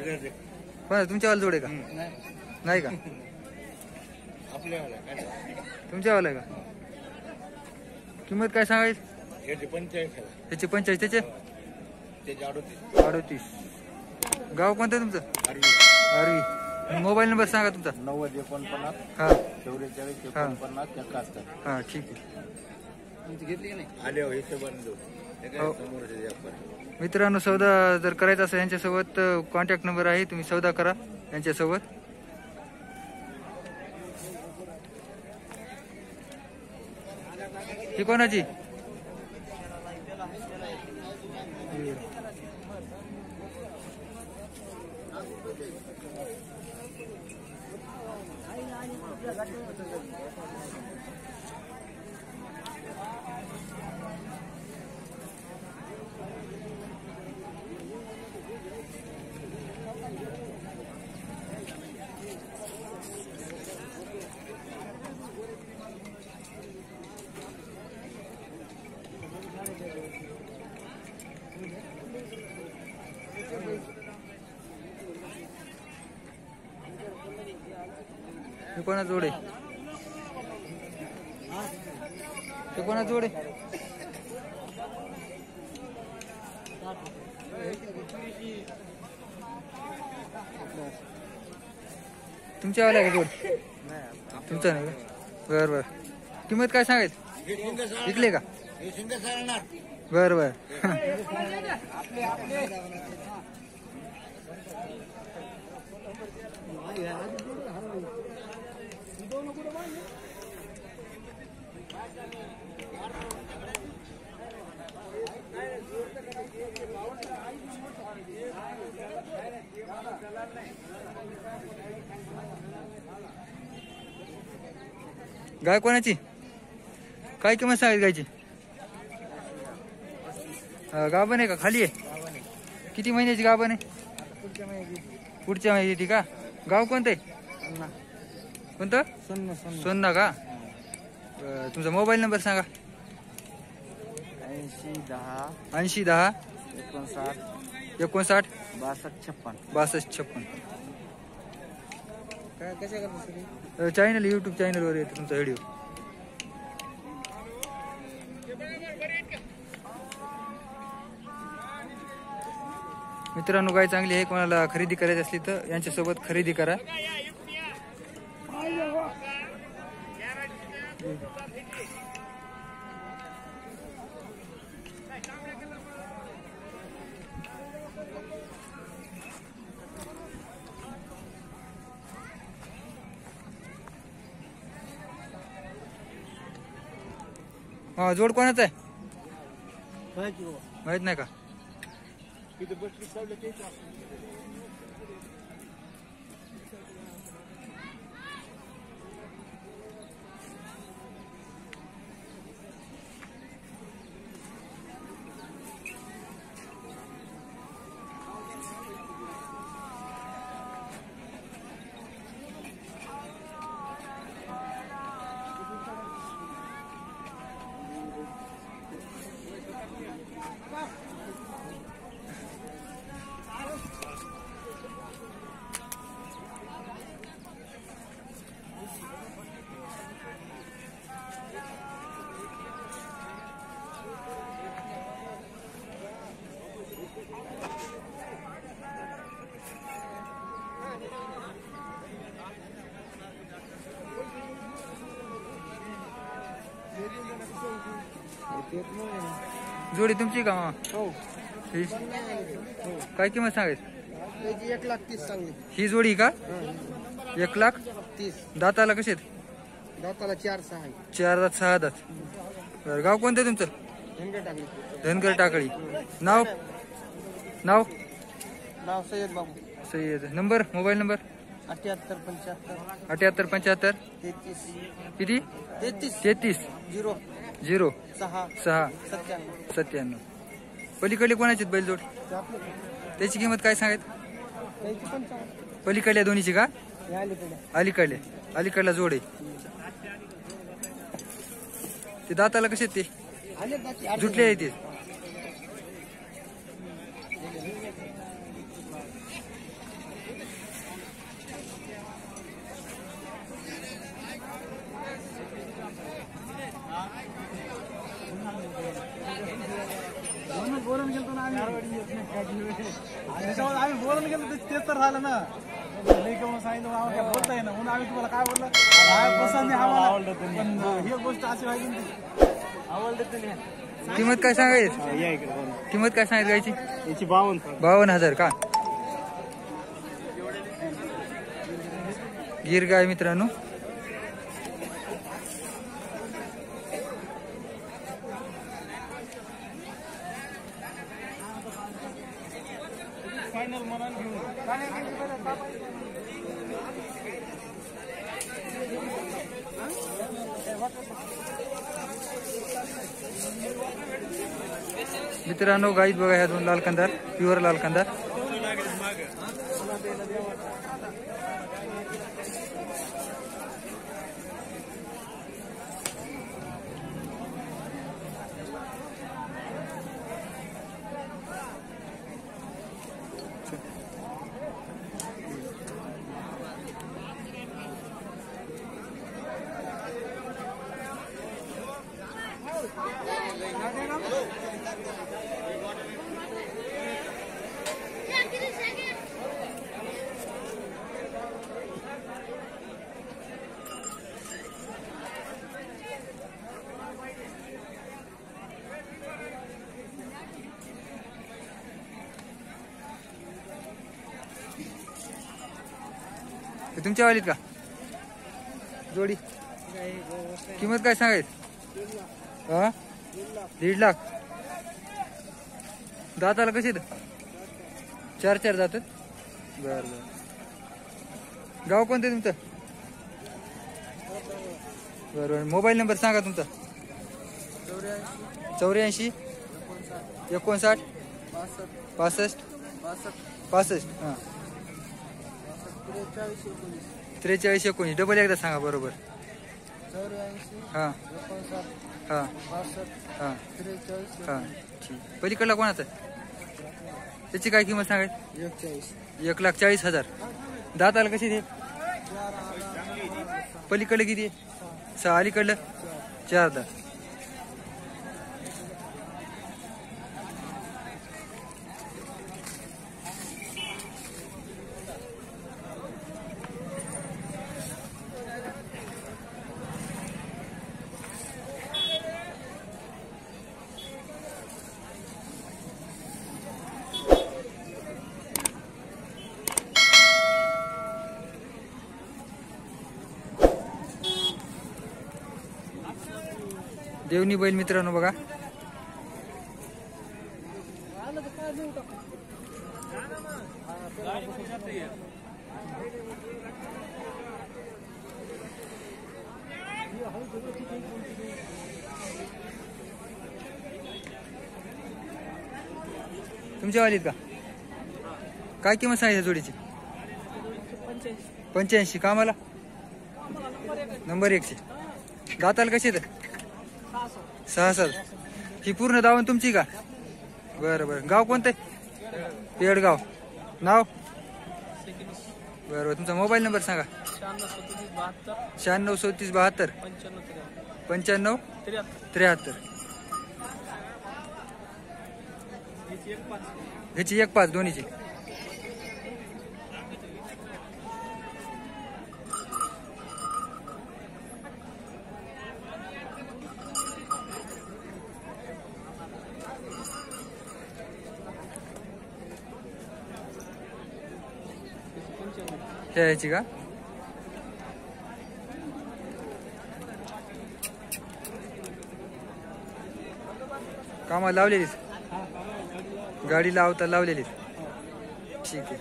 कोणा तुमच्यावाला जोड आहे का? नाही का? तुमच्यावाला आहे का? किंमत काय सांगायची? याचे 45 त्याचे 45 त्याचे 38. गाव कोणतं तुमचं? आरवी. मोबाईल नंबर सांगा तुमचा. 9049 हा 44 49 71. हा ठीक आहे. आले हो बंधू. मित्रांनो सौदा जर करायचा असेल यांच्यासोबत कॉन्टॅक्ट नंबर आहे, तुम्ही सौदा करा यांच्यासोबत. ही कोणाची? हे कोणा जोड आहे? हे कोणा जोड आहे? तुमच्यावाला आहे का जोड? तुमचा नाही का? बर बर. किंमत काय सांगायची? विकले का? बर बर. गाय कोणाची? काय किंमत सांगायची गायची? गाभण आहे का? खाली आहे? किती महिन्याची गाभण आहे? पुढच्या महिन्याची का? गाव कोणतं आहे? कोणतं? सोन्ना का? तुमचा मोबाईल नंबर सांगा. 80 10 59 62 56. चॅनल यूट्यूब चॅनलवर येतो तुमचा व्हिडिओ. मित्रांनो गाय चांगली आहे, कोणाला खरेदी करायची असली तर यांच्यासोबत खरेदी करा. हा जोड कोणाचा आहे? माहित नाही का? जोडी तुमची का? हो. काय किंमत सांगायची? 1,30,000 सांगली. ही जोडी का? 1,30,000. दाताला कसे? दाताला 4-6 आहे. 4 दात 6 दात. बरं गाव कोणतं तुमचं? धनगर टाकळी. नाव नाव नाव Sayyad Babu. Sayyad. Number mobile number? 78 75 33 33 किती? 33 0 0 6 6 97. 97. पलीकडे कोणाची बैलजोड? त्याची किंमत काय सांगत? पलीकडल्या दोन्हीची का? अलीकडल्या जोड आहे. ते दाताला कसे ते जुटले आहे ते? आम्ही बोलून गेलो तेच तर झालं ना. सांगितलं आम्हाला काय बोलता येईना म्हणून आम्ही तुम्हाला काय बोललं पसंत आवडलं पण ही गोष्ट अशी व्हायची आवडलं तुम्ही. किंमत काय सांगायची? किंमत काय सांगायची गायची? याची 52. 52,000 का? गिर गाय मित्रांनो. फायनल म्हणाल घेऊन मित्रांनो गाईत बघा ह्या 2 लाल कंदार, प्युअर लाल कंदार. तुमच्या वालीत का जोडी? किंमत काय सांगायची? हा 1.5 लाख. दाताला कसे? 4 जातात. बर. गाव कोणतं तुमचं? बरोबर. मोबाईल नंबर सांगा तुमचा. 84 59 65 65. हां 43 19. डबल एकदा सांगा. बरोबर. 84 हां 59 हां 62 हां 43 हां. ठीक. पलीकडला कोणाचा? त्याची काय किंमत सांगायची? 41. 1,40,000. दाताला कशी ते? पलीकडलं किती? 6. अलीकडलं 4 दात. देवणी बैल मित्रांनो बघा. तुमच्या वालीत का? काय किंमत सांगितली जोडीची? 85. कामाला नंबर 1 ची. दाताला कशी येत? 6. ही पूर्ण दावण तुमची का? बरं बरं. गाव कोणतं? पेडगाव. नाव? बरं. तुमचा मोबाईल नंबर सांगा. 96 37 72 95 73. ह्याची 1.5 दोन्हीची. ह्याची का? कामाला लावलेलीच? गाडी लावता लावलेलीच. ठीक आहे.